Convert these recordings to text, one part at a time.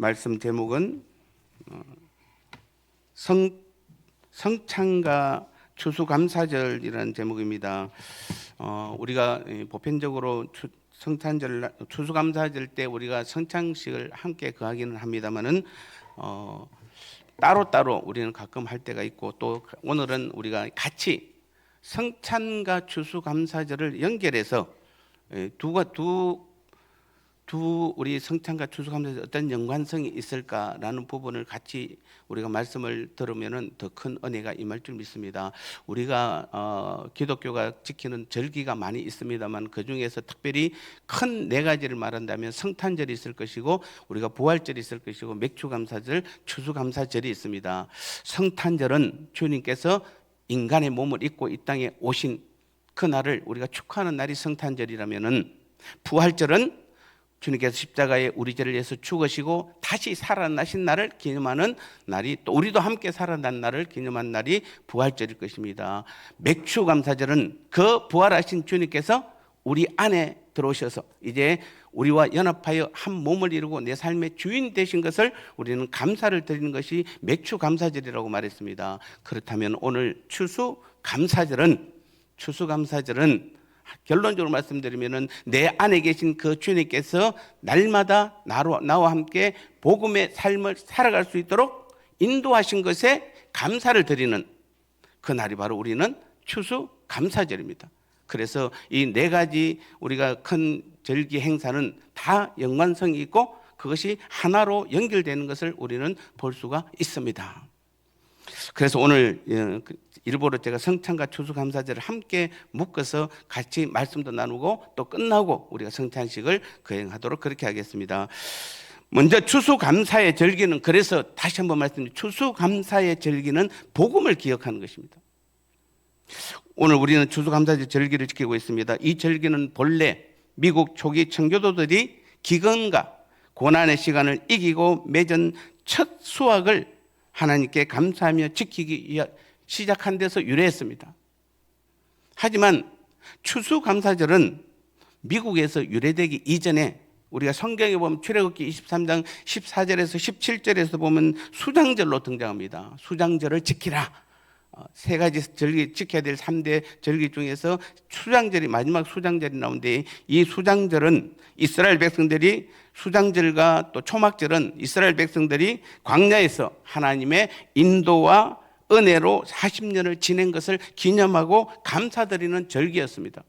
말씀 제목은 성찬과 추수감사절이라는 제목입니다. 우리가 보편적으로 성탄절, 추수감사절 때 우리가 성찬식을 함께 거하기는 합니다만은 따로따로 우리는 가끔 할 때가 있고, 또 오늘은 우리가 같이 성찬과 추수감사절을 연결해서 우리 성찬과 추수감사절 어떤 연관성이 있을까라는 부분을 같이 우리가 말씀을 들으면은 더 큰 은혜가 임할 줄 믿습니다. 우리가 기독교가 지키는 절기가 많이 있습니다만 그 중에서 특별히 큰 네 가지를 말한다면 성탄절이 있을 것이고, 우리가 부활절이 있을 것이고, 맥주감사절, 추수감사절이 있습니다. 성탄절은 주님께서 인간의 몸을 입고 이 땅에 오신 그 날을 우리가 축하하는 날이 성탄절이라면은, 부활절은 주님께서 십자가에 우리 죄를 위해서 죽으시고 다시 살아나신 날을 기념하는 날이, 또 우리도 함께 살아난 날을 기념한 날이 부활절일 것입니다. 맥주감사절은 그 부활하신 주님께서 우리 안에 들어오셔서 이제 우리와 연합하여 한 몸을 이루고 내 삶의 주인 되신 것을 우리는 감사를 드리는 것이 맥주감사절이라고 말했습니다. 그렇다면 오늘 추수감사절은 결론적으로 말씀드리면은 내 안에 계신 그 주님께서 날마다 나와 함께 복음의 삶을 살아갈 수 있도록 인도하신 것에 감사를 드리는 그 날이 바로 우리는 추수감사절입니다. 그래서 이 네 가지 우리가 큰 절기 행사는 다 연관성이 있고 그것이 하나로 연결되는 것을 우리는 볼 수가 있습니다. 그래서 오늘 일부러 제가 성찬과 추수감사절을 함께 묶어서 같이 말씀도 나누고 또 끝나고 우리가 성찬식을 거행하도록 그렇게 하겠습니다. 먼저 추수감사의 절기는, 그래서 다시 한번 말씀드립니다. 추수감사의 절기는 복음을 기억하는 것입니다. 오늘 우리는 추수감사절 절기를 지키고 있습니다. 이 절기는 본래 미국 초기 청교도들이 기근과 고난의 시간을 이기고 맺은 첫 수확을 하나님께 감사하며 지키기 시작한 데서 유래했습니다. 하지만 추수감사절은 미국에서 유래되기 이전에 우리가 성경에 보면 출애굽기 23장 14절에서 17절에서 보면 수장절로 등장합니다. 수장절을 지키라. 세 가지 절기, 지켜야 될 3대 절기 중에서 수장절이 마지막 수장절이 나오는데, 이 수장절은 이스라엘 백성들이, 수장절과 또 초막절은 이스라엘 백성들이 광야에서 하나님의 인도와 은혜로 40년을 지낸 것을 기념하고 감사드리는 절기였습니다.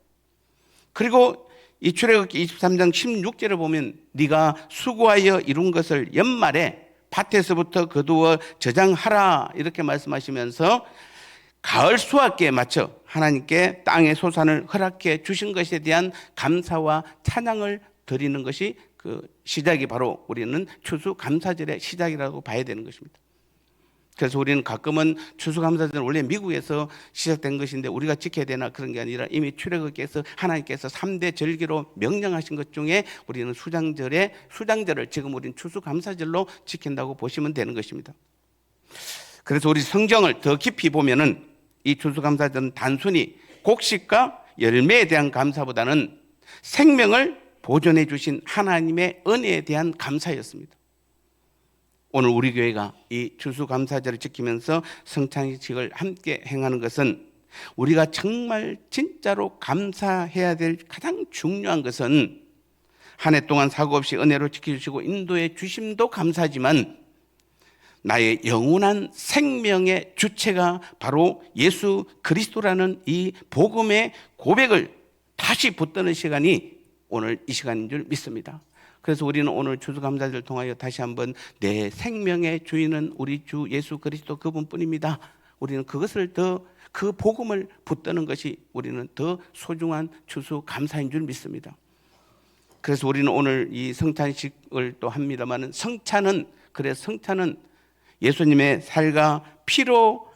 그리고 이 출애굽기 23장 16절에 보면 네가 수고하여 이룬 것을 연말에 밭에서부터 거두어 저장하라 이렇게 말씀하시면서 가을 수확기에 맞춰 하나님께 땅의 소산을 허락해 주신 것에 대한 감사와 찬양을 드리는 것이 그 시작이 바로 우리는 추수감사절의 시작이라고 봐야 되는 것입니다. 그래서 우리는 가끔은 추수감사절은 원래 미국에서 시작된 것인데 우리가 지켜야 되나, 그런 게 아니라 이미 출애굽기에서 하나님께서 3대 절기로 명령하신 것 중에 우리는 수장절을 지금 우리는 추수감사절로 지킨다고 보시면 되는 것입니다. 그래서 우리 성경을 더 깊이 보면은 이 추수감사절은 단순히 곡식과 열매에 대한 감사보다는 생명을 보존해 주신 하나님의 은혜에 대한 감사였습니다. 오늘 우리 교회가 이 추수감사절을 지키면서 성찬식을 함께 행하는 것은, 우리가 정말 진짜로 감사해야 될 가장 중요한 것은 한 해 동안 사고 없이 은혜로 지켜주시고 인도해 주심도 감사하지만 나의 영원한 생명의 주체가 바로 예수 그리스도라는 이 복음의 고백을 다시 붙드는 시간이 오늘 이 시간인 줄 믿습니다. 그래서 우리는 오늘 추수감사절을 통하여 다시 한번 내 생명의 주인은 우리 주 예수 그리스도 그분뿐입니다. 우리는 그것을 그 복음을 붙드는 것이 우리는 더 소중한 추수감사인 줄 믿습니다. 그래서 우리는 오늘 이 성찬식을 또 합니다만, 성찬은 예수님의 살과 피로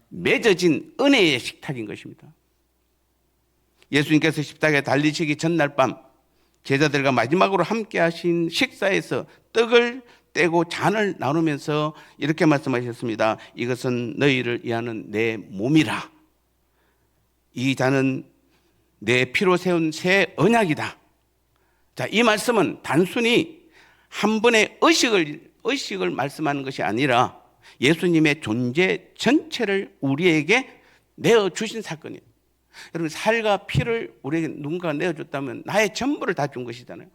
맺어진 은혜의 식탁인 것입니다. 예수님께서 십자가에 달리시기 전날 밤 제자들과 마지막으로 함께 하신 식사에서 떡을 떼고 잔을 나누면서 이렇게 말씀하셨습니다. 이것은 너희를 위하는 내 몸이라. 이 잔은 내 피로 세운 새 언약이다. 자, 이 말씀은 단순히 한 번의 의식을 말씀하는 것이 아니라 예수님의 존재 전체를 우리에게 내어주신 사건이에요. 여러분, 살과 피를 우리에게 누군가가 내어줬다면 나의 전부를 다 준 것이잖아요.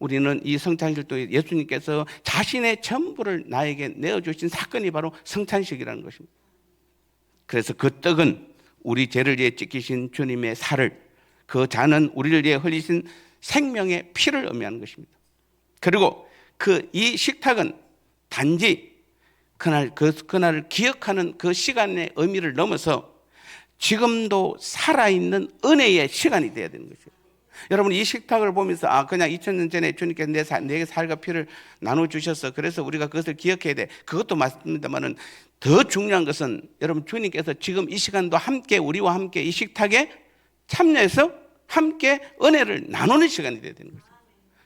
우리는 이 성찬식도 예수님께서 자신의 전부를 나에게 내어주신 사건이 바로 성찬식이라는 것입니다. 그래서 그 떡은 우리 죄를 위해 찢기신 주님의 살을, 그 잔은 우리를 위해 흘리신 생명의 피를 의미하는 것입니다. 그리고 이 식탁은 단지 그날을 기억하는 그 시간의 의미를 넘어서 지금도 살아있는 은혜의 시간이 되어야 되는 것이에요. 여러분, 이 식탁을 보면서 그냥 2000년 전에 주님께서 내게 살과 피를 나눠주셔서 그래서 우리가 그것을 기억해야 돼, 그것도 맞습니다만은 더 중요한 것은 여러분, 주님께서 지금 이 시간도 함께 우리와 함께 이 식탁에 참여해서 함께 은혜를 나누는 시간이 되어야 되는 거죠.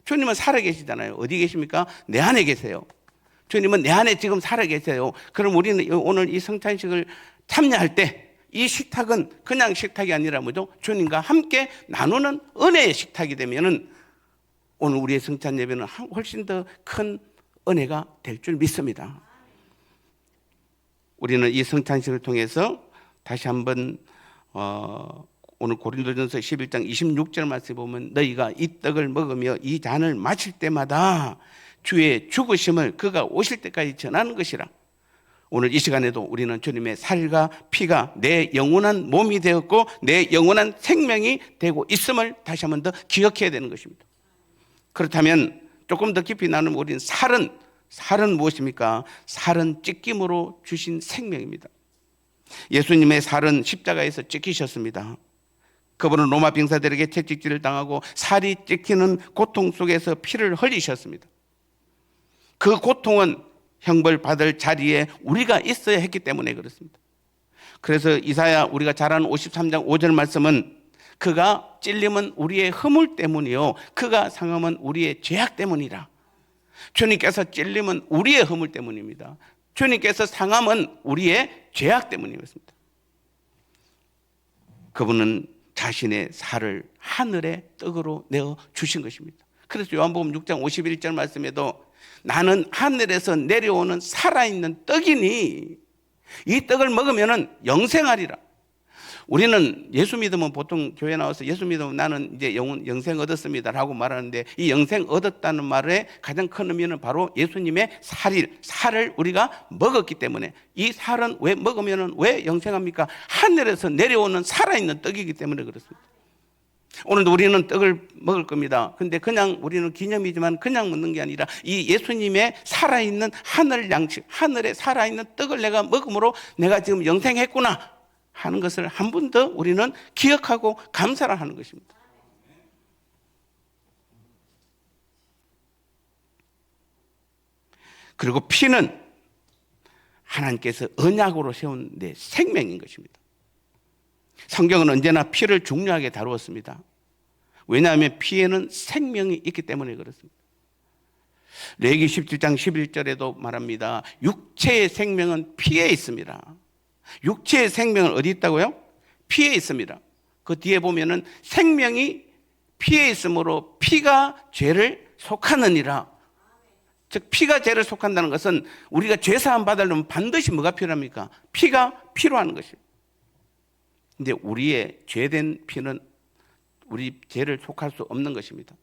주님은 살아계시잖아요. 어디 계십니까? 내 안에 계세요. 주님은 내 안에 지금 살아계세요. 그럼 우리는 오늘 이 성찬식을 참여할 때 이 식탁은 그냥 식탁이 아니라 뭐죠? 주님과 함께 나누는 은혜의 식탁이 되면은 오늘 우리의 성찬 예배는 훨씬 더 큰 은혜가 될 줄 믿습니다. 우리는 이 성찬식을 통해서 다시 한번 오늘 고린도전서 11장 26절 말씀에 보면 너희가 이 떡을 먹으며 이 잔을 마실 때마다 주의 죽으심을 그가 오실 때까지 전하는 것이라. 오늘 이 시간에도 우리는 주님의 살과 피가 내 영원한 몸이 되었고 내 영원한 생명이 되고 있음을 다시 한번 더 기억해야 되는 것입니다. 그렇다면 조금 더 깊이 나누면 우리는 살은 무엇입니까? 살은 찢김으로 주신 생명입니다. 예수님의 살은 십자가에서 찢기셨습니다. 그분은 로마 병사들에게 채찍질을 당하고 살이 찢기는 고통 속에서 피를 흘리셨습니다. 그 고통은 형벌 받을 자리에 우리가 있어야 했기 때문에 그렇습니다. 그래서 이사야 우리가 잘 아는 53장 5절 말씀은 그가 찔림은 우리의 허물 때문이요 그가 상함은 우리의 죄악 때문이라. 주님께서 찔림은 우리의 허물 때문입니다. 주님께서 상함은 우리의 죄악 때문이었습니다. 그분은 자신의 살을 하늘의 떡으로 내어 주신 것입니다. 그래서 요한복음 6장 51절 말씀에도 나는 하늘에서 내려오는 살아있는 떡이니 이 떡을 먹으면 영생하리라. 우리는 예수 믿으면 보통 교회 나와서 예수 믿으면 나는 이제 영생 얻었습니다라고 말하는데 이 영생 얻었다는 말의 가장 큰 의미는 바로 예수님의 살을 우리가 먹었기 때문에 이 살은 왜 먹으면 왜 영생합니까? 하늘에서 내려오는 살아있는 떡이기 때문에 그렇습니다. 오늘도 우리는 떡을 먹을 겁니다. 근데 그냥 우리는 기념이지만 그냥 먹는 게 아니라 이 예수님의 살아있는 하늘 양식, 하늘에 살아있는 떡을 내가 먹음으로 내가 지금 영생했구나 하는 것을 한 번 더 우리는 기억하고 감사를 하는 것입니다. 그리고 피는 하나님께서 언약으로 세운 내 생명인 것입니다. 성경은 언제나 피를 중요하게 다루었습니다. 왜냐하면 피에는 생명이 있기 때문에 그렇습니다. 레위기 17장 11절에도 말합니다. 육체의 생명은 피에 있습니다. 육체의 생명은 어디 있다고요? 피에 있습니다. 그 뒤에 보면은 생명이 피에 있으므로 피가 죄를 속하느니라. 즉 피가 죄를 속한다는 것은 우리가 죄 사함 받으려면 반드시 뭐가 필요합니까? 피가 필요한 것입니다. 근데 우리의 죄된 피는 우리 죄를 속할 수 없는 것입니다.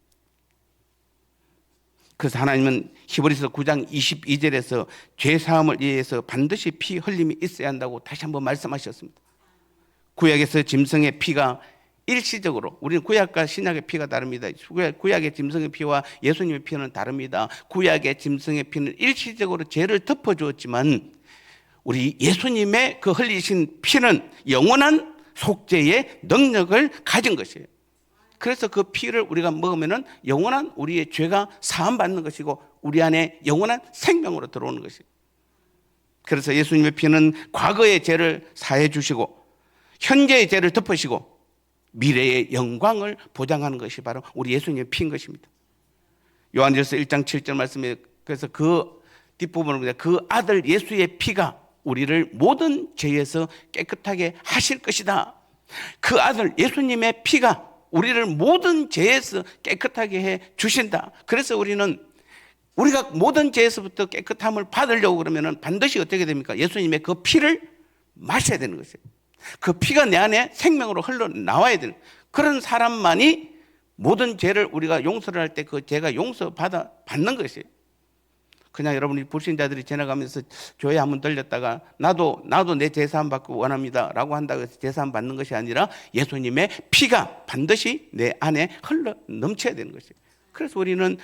그래서 하나님은 히브리서 9장 22절에서 죄 사함을 위해서 반드시 피 흘림이 있어야 한다고 다시 한번 말씀하셨습니다. 구약에서 짐승의 피가 일시적으로, 우리는 구약과 신약의 피가 다릅니다. 구약의 짐승의 피와 예수님의 피는 다릅니다. 구약의 짐승의 피는 일시적으로 죄를 덮어주었지만 우리 예수님의 그 흘리신 피는 영원한 속죄의 능력을 가진 것이에요. 그래서 그 피를 우리가 먹으면 영원한 우리의 죄가 사함받는 것이고 우리 안에 영원한 생명으로 들어오는 것이에요. 그래서 예수님의 피는 과거의 죄를 사해 주시고 현재의 죄를 덮으시고 미래의 영광을 보장하는 것이 바로 우리 예수님의 피인 것입니다. 요한일서 1장 7절 말씀에 그래서 그 뒷부분을 보면 그 아들 예수의 피가 우리를 모든 죄에서 깨끗하게 하실 것이다. 그 아들 예수님의 피가 우리를 모든 죄에서 깨끗하게 해 주신다. 그래서 우리는 우리가 모든 죄에서부터 깨끗함을 받으려고 그러면 반드시 어떻게 됩니까? 예수님의 그 피를 마셔야 되는 것이에요. 그 피가 내 안에 생명으로 흘러나와야 되는, 그런 사람만이 모든 죄를 우리가 용서를 할 때 그 죄가 받는 것이에요. 그냥 여러분이 불신자들이 지나가면서 교회 한번 들렸다가 나도 내 제사함 받고 원합니다 라고 한다고 해서 제사함 받는 것이 아니라 예수님의 피가 반드시 내 안에 흘러 넘쳐야 되는 것이에요. 그래서 우리는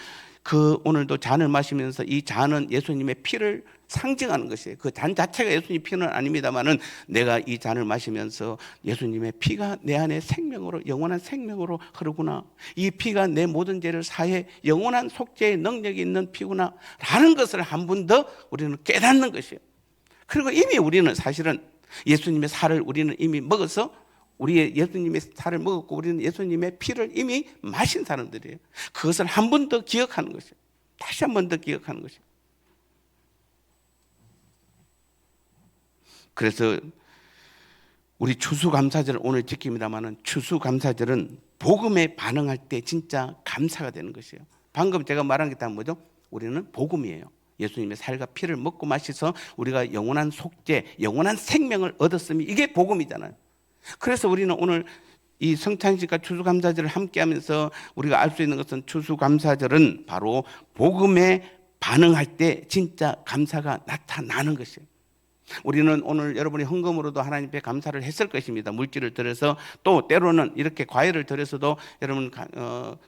오늘도 잔을 마시면서 이 잔은 예수님의 피를 상징하는 것이에요. 그 잔 자체가 예수님 피는 아닙니다만은 내가 이 잔을 마시면서 예수님의 피가 내 안에 생명으로, 영원한 생명으로 흐르구나, 이 피가 내 모든 죄를 사해 영원한 속죄의 능력이 있는 피구나 라는 것을 한 번 더 우리는 깨닫는 것이에요. 그리고 이미 우리는 사실은 예수님의 살을 우리는 이미 먹어서, 우리의 예수님의 살을 먹었고 우리는 예수님의 피를 이미 마신 사람들이에요. 그것을 한 번 더 기억하는 것이에요. 다시 한 번 더 기억하는 것이에요. 그래서 우리 추수감사절을 오늘 지킵니다마는 추수감사절은 복음에 반응할 때 진짜 감사가 되는 것이에요. 방금 제가 말한 게 다 뭐죠? 우리는 복음이에요. 예수님의 살과 피를 먹고 마셔서 우리가 영원한 속죄, 영원한 생명을 얻었으니 이게 복음이잖아요. 그래서 우리는 오늘 이 성찬식과 추수감사절을 함께하면서 우리가 알 수 있는 것은 추수감사절은 바로 복음에 반응할 때 진짜 감사가 나타나는 것이에요. 우리는 오늘 여러분이 헌금으로도 하나님 앞에 감사를 했을 것입니다. 물질을 들여서, 또 때로는 이렇게 과일을 들여서도 여러분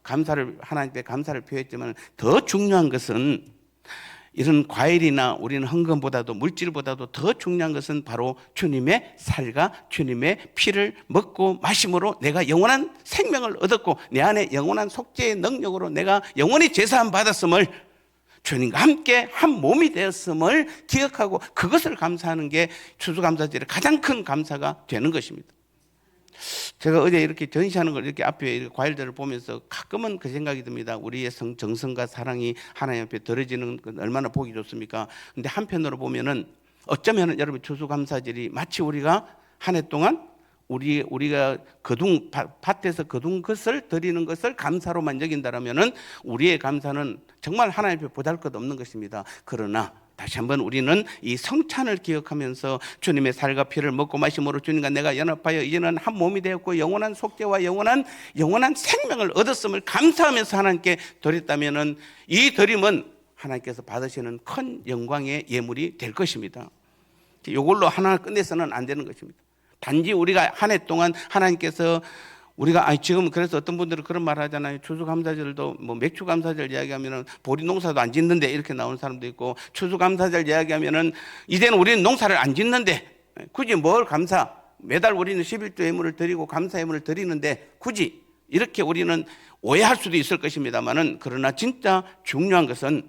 하나님 앞에 감사를 표했지만, 더 중요한 것은 이런 과일이나 우리는 헌금보다도 물질보다도 더 중요한 것은 바로 주님의 살과 주님의 피를 먹고 마심으로 내가 영원한 생명을 얻었고 내 안에 영원한 속죄의 능력으로 내가 영원히 제사함 받았음을, 주님과 함께 한 몸이 되었음을 기억하고 그것을 감사하는 게 추수감사절의 가장 큰 감사가 되는 것입니다. 제가 어제 이렇게 전시하는 걸 이렇게 앞에 이렇게 과일들을 보면서 가끔은 그 생각이 듭니다. 우리의 정성과 사랑이 하나님 앞에 드려지는 건 얼마나 보기 좋습니까? 근데 한편으로 보면은 어쩌면은 여러분 추수감사절이 마치 우리가 한 해 동안 우리가 밭에서 거둔 것을 드리는 것을 감사로만 여긴다라면은 우리의 감사는 정말 하나님 앞에 보잘것없는 것입니다. 그러나 다시 한번 우리는 이 성찬을 기억하면서 주님의 살과 피를 먹고 마심으로 주님과 내가 연합하여 이제는 한 몸이 되었고 영원한 속죄와 영원한 생명을 얻었음을 감사하면서 하나님께 드렸다면은 이 드림은 하나님께서 받으시는 큰 영광의 예물이 될 것입니다. 이걸로 하나 끝내서는 안 되는 것입니다. 단지 우리가 한 해 동안 하나님께서 우리가 지금 그래서 어떤 분들은 그런 말 하잖아요. 추수감사절도 뭐 맥주감사절 이야기하면은 보리 농사도 안 짓는데 이렇게 나오는 사람도 있고, 추수감사절 이야기하면은 이제는 우리는 농사를 안 짓는데 굳이 뭘 매달 우리는 11조 예물을 드리고 감사 예물을 드리는데 굳이 이렇게 우리는 오해할 수도 있을 것입니다만은, 그러나 진짜 중요한 것은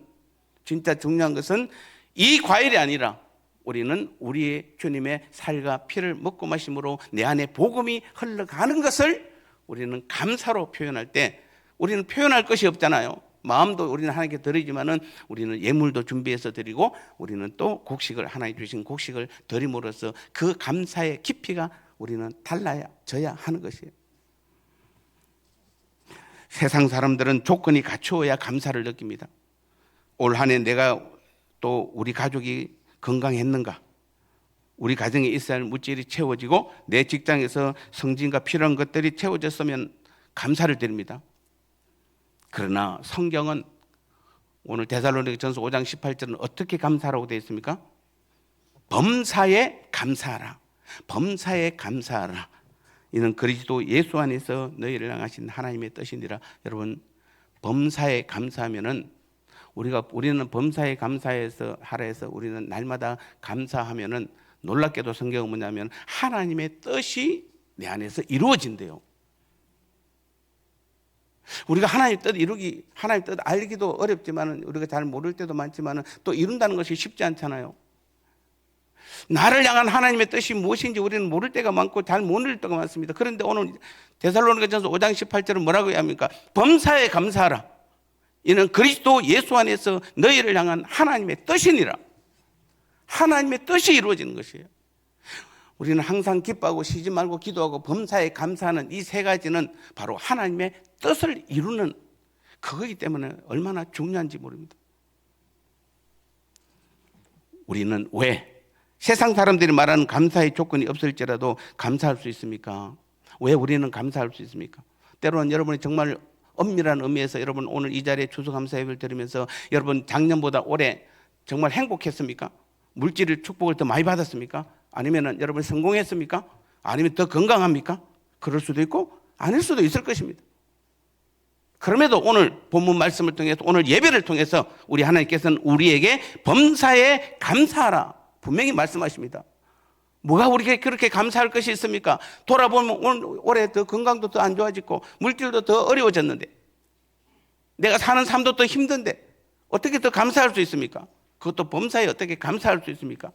이 과일이 아니라 우리는 우리의 주님의 살과 피를 먹고 마심으로 내 안에 복음이 흘러가는 것을 우리는 감사로 표현할 때, 우리는 표현할 것이 없잖아요. 마음도 우리는 하나님께 드리지만은 우리는 예물도 준비해서 드리고 우리는 또 하나님 주신 곡식을 드림으로써 그 감사의 깊이가 우리는 달라져야 하는 것이에요. 세상 사람들은 조건이 갖추어야 감사를 느낍니다. 올 한 해 내가 또 우리 가족이 건강했는가, 우리 가정에 있어야 할 물질이 채워지고 내 직장에서 성진과 필요한 것들이 채워졌으면 감사를 드립니다. 그러나 성경은 오늘 데살로니가전서 5장 18절은 어떻게 감사하라고 되어 있습니까? 범사에 감사하라. 범사에 감사하라. 이는 그리스도 예수 안에서 너희를 향하신 하나님의 뜻이니라. 여러분, 범사에 감사하면은 우리는 범사에 감사해서 하라 해서 우리는 날마다 감사하면은, 놀랍게도 성경은 뭐냐면 하나님의 뜻이 내 안에서 이루어진대요. 우리가 하나님 뜻 알기도 어렵지만은, 우리가 잘 모를 때도 많지만은 또 이룬다는 것이 쉽지 않잖아요. 나를 향한 하나님의 뜻이 무엇인지 우리는 모를 때가 많고 잘 모를 때가 많습니다. 그런데 오늘 데살로니가전서 5장 18절은 뭐라고 합니까? 범사에 감사하라. 이는 그리스도 예수 안에서 너희를 향한 하나님의 뜻이니라. 하나님의 뜻이 이루어지는 것이에요. 우리는 항상 기뻐하고 쉬지 말고 기도하고 범사에 감사하는 이 세 가지는 바로 하나님의 뜻을 이루는 그거이기 때문에 얼마나 중요한지 모릅니다. 우리는 왜 세상 사람들이 말하는 감사의 조건이 없을지라도 감사할 수 있습니까? 왜 우리는 감사할 수 있습니까? 때로는 여러분이 정말 엄밀한 의미에서 여러분 오늘 이 자리에 추수감사 예배를 드리면서 여러분 작년보다 올해 정말 행복했습니까? 물질의 축복을 더 많이 받았습니까? 아니면 여러분 성공했습니까? 아니면 더 건강합니까? 그럴 수도 있고 아닐 수도 있을 것입니다. 그럼에도 오늘 본문 말씀을 통해서 오늘 예배를 통해서 우리 하나님께서는 우리에게 범사에 감사하라 분명히 말씀하십니다. 뭐가 우리에게 그렇게 감사할 것이 있습니까? 돌아보면 올해 더 건강도 더 안 좋아지고 물질도 더 어려워졌는데 내가 사는 삶도 더 힘든데 어떻게 더 감사할 수 있습니까? 그것도 범사에 어떻게 감사할 수 있습니까?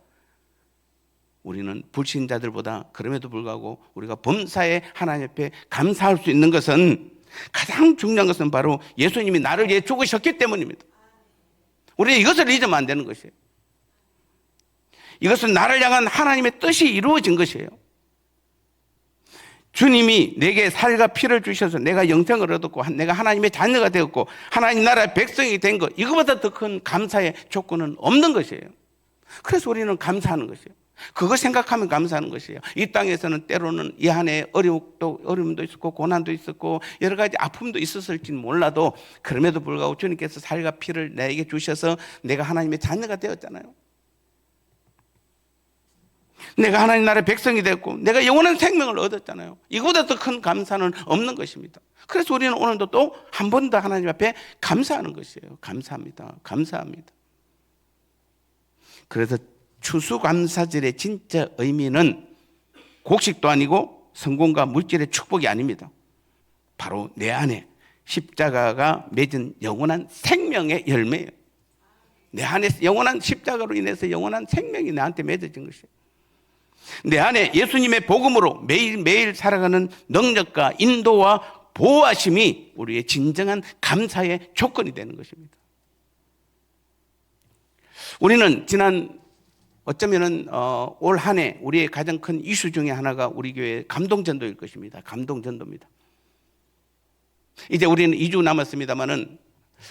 우리는 불신자들보다 그럼에도 불구하고 우리가 범사에 하나님 앞에 감사할 수 있는 것은 가장 중요한 것은 바로 예수님이 나를 위해 죽으셨기 때문입니다. 우리는 이것을 잊으면 안 되는 것이에요. 이것은 나를 향한 하나님의 뜻이 이루어진 것이에요. 주님이 내게 살과 피를 주셔서 내가 영생을 얻었고 내가 하나님의 자녀가 되었고 하나님 나라의 백성이 된 것, 이거보다 더 큰 감사의 조건은 없는 것이에요. 그래서 우리는 감사하는 것이에요. 그거 생각하면 감사하는 것이에요. 이 땅에서는 때로는 이 안에 어려움도 있었고 고난도 있었고 여러 가지 아픔도 있었을지는 몰라도 그럼에도 불구하고 주님께서 살과 피를 내게 주셔서 내가 하나님의 자녀가 되었잖아요. 내가 하나님 나라의 백성이 됐고 내가 영원한 생명을 얻었잖아요. 이거보다 더 큰 감사는 없는 것입니다. 그래서 우리는 오늘도 또 한 번 더 하나님 앞에 감사하는 것이에요. 감사합니다. 감사합니다. 그래서 추수감사절의 진짜 의미는 곡식도 아니고 성공과 물질의 축복이 아닙니다. 바로 내 안에 십자가가 맺은 영원한 생명의 열매예요. 내 안에 영원한 십자가로 인해서 영원한 생명이 나한테 맺어진 것이에요. 내 안에 예수님의 복음으로 매일매일 살아가는 능력과 인도와 보호하심이 우리의 진정한 감사의 조건이 되는 것입니다. 우리는 지난 어쩌면은 올 한 해 우리의 가장 큰 이슈 중에 하나가 우리 교회의 감동전도일 것입니다. 감동전도입니다. 이제 우리는 2주 남았습니다만은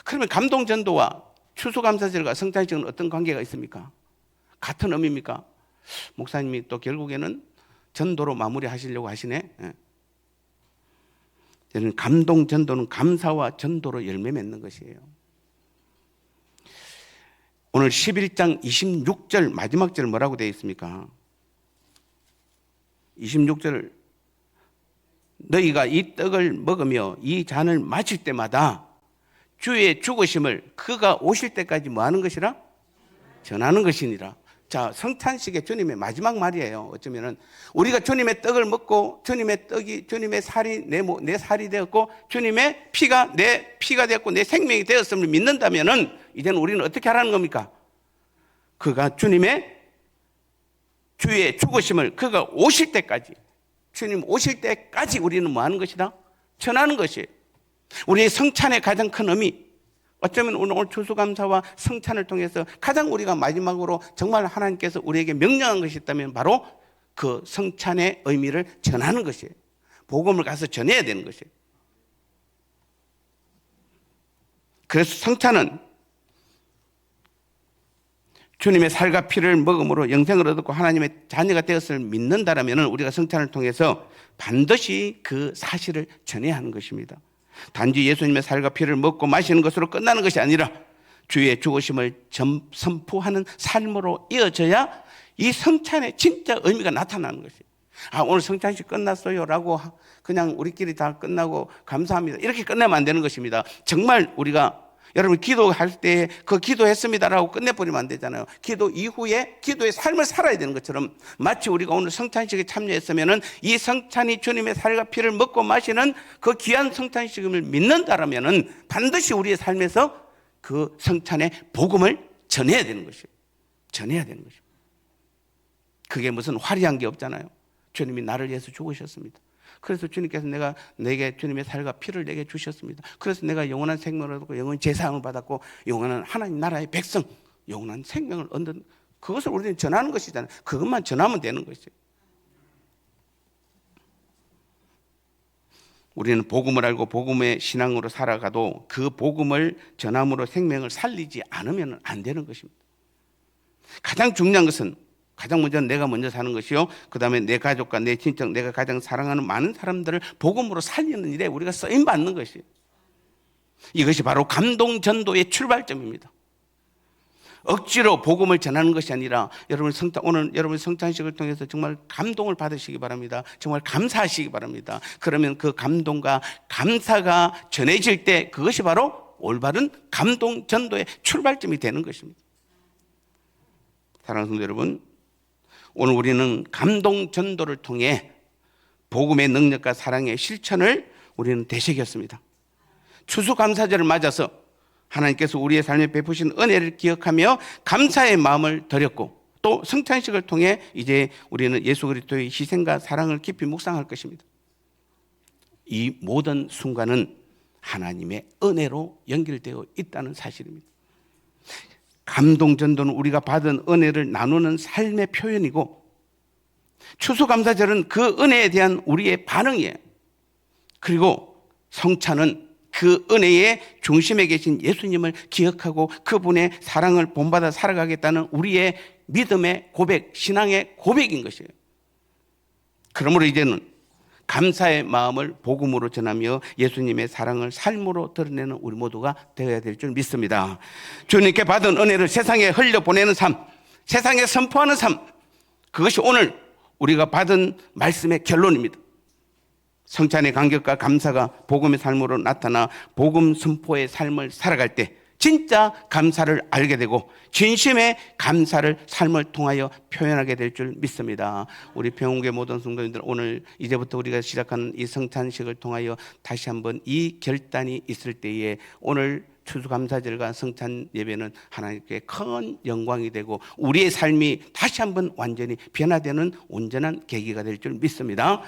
그러면 감동전도와 추수감사절과 성탄식은 어떤 관계가 있습니까? 같은 의미입니까? 목사님이 또 결국에는 전도로 마무리하시려고 하시네. 저는 감동전도는 감사와 전도로 열매 맺는 것이에요. 오늘 11장 26절 마지막 절 뭐라고 되어 있습니까? 26절 너희가 이 떡을 먹으며 이 잔을 마실 때마다 주의 죽으심을 그가 오실 때까지 뭐 하는 것이라? 전하는 것이니라. 자, 성탄식의 주님의 마지막 말이에요. 어쩌면은 우리가 주님의 떡을 먹고 주님의 떡이 주님의 살이 내 살이 되었고 주님의 피가 내 피가 되었고 내 생명이 되었음을 믿는다면은 이제는 우리는 어떻게 하라는 겁니까? 그가 주의 죽으심을 그가 오실 때까지 주님 오실 때까지 우리는 뭐 하는 것이다? 전하는 것이에요. 우리의 성찬의 가장 큰 의미, 어쩌면 오늘 추수감사와 성찬을 통해서 가장 우리가 마지막으로 정말 하나님께서 우리에게 명령한 것이 있다면 바로 그 성찬의 의미를 전하는 것이에요. 복음을 가서 전해야 되는 것이에요. 그래서 성찬은 주님의 살과 피를 먹음으로 영생을 얻었고 하나님의 자녀가 되었을 믿는다라면 우리가 성찬을 통해서 반드시 그 사실을 전해야 하는 것입니다. 단지 예수님의 살과 피를 먹고 마시는 것으로 끝나는 것이 아니라 주의 죽으심을 선포하는 삶으로 이어져야 이 성찬의 진짜 의미가 나타나는 것이에요. 아, 오늘 성찬식 끝났어요 라고 그냥 우리끼리 다 끝나고 감사합니다 이렇게 끝내면 안 되는 것입니다. 정말 우리가 여러분 기도할 때 그 기도했습니다라고 끝내버리면 안 되잖아요. 기도 이후에 기도의 삶을 살아야 되는 것처럼 마치 우리가 오늘 성찬식에 참여했으면은 이 성찬이 주님의 살과 피를 먹고 마시는 그 귀한 성찬식임을 믿는다라면은 반드시 우리의 삶에서 그 성찬의 복음을 전해야 되는 것이에요. 전해야 되는 것이에요. 그게 무슨 화려한 게 없잖아요. 주님이 나를 위해서 죽으셨습니다. 그래서 주님께서 내게 주님의 살과 피를 내게 주셨습니다. 그래서 내가 영원한 생명을 얻고 영원한 제사함을 받았고 영원한 하나님 나라의 백성, 영원한 생명을 얻는 그것을 우리는 전하는 것이잖아요. 그것만 전하면 되는 것이에요. 우리는 복음을 알고 복음의 신앙으로 살아가도 그 복음을 전함으로 생명을 살리지 않으면 안 되는 것입니다. 가장 중요한 것은 가장 먼저 내가 먼저 사는 것이요, 그 다음에 내 가족과 내 친척, 내가 가장 사랑하는 많은 사람들을 복음으로 살리는 일에 우리가 쓰임 받는 것이에요. 이것이 바로 감동 전도의 출발점입니다. 억지로 복음을 전하는 것이 아니라 오늘 여러분 성찬식을 통해서 정말 감동을 받으시기 바랍니다. 정말 감사하시기 바랍니다. 그러면 그 감동과 감사가 전해질 때 그것이 바로 올바른 감동 전도의 출발점이 되는 것입니다. 사랑하는 성도 여러분, 오늘 우리는 감동 전도를 통해 복음의 능력과 사랑의 실천을 우리는 되새겼습니다. 추수감사절을 맞아서 하나님께서 우리의 삶에 베푸신 은혜를 기억하며 감사의 마음을 드렸고, 또 성찬식을 통해 이제 우리는 예수 그리스도의 희생과 사랑을 깊이 묵상할 것입니다. 이 모든 순간은 하나님의 은혜로 연결되어 있다는 사실입니다. 감동 전도는 우리가 받은 은혜를 나누는 삶의 표현이고, 추수감사절은 그 은혜에 대한 우리의 반응이에요. 그리고 성찬은 그 은혜의 중심에 계신 예수님을 기억하고 그분의 사랑을 본받아 살아가겠다는 우리의 믿음의 고백, 신앙의 고백인 것이에요. 그러므로 이제는 감사의 마음을 복음으로 전하며 예수님의 사랑을 삶으로 드러내는 우리 모두가 되어야 될 줄 믿습니다. 주님께 받은 은혜를 세상에 흘려보내는 삶, 세상에 선포하는 삶, 그것이 오늘 우리가 받은 말씀의 결론입니다. 성찬의 간격과 감사가 복음의 삶으로 나타나 복음 선포의 삶을 살아갈 때 진짜 감사를 알게 되고 진심의 감사를 삶을 통하여 표현하게 될 줄 믿습니다. 우리 평온교회 모든 성도님들, 오늘 이제부터 우리가 시작하는 이 성찬식을 통하여 다시 한번 이 결단이 있을 때에 오늘 추수감사절과 성찬 예배는 하나님께 큰 영광이 되고 우리의 삶이 다시 한번 완전히 변화되는 온전한 계기가 될 줄 믿습니다.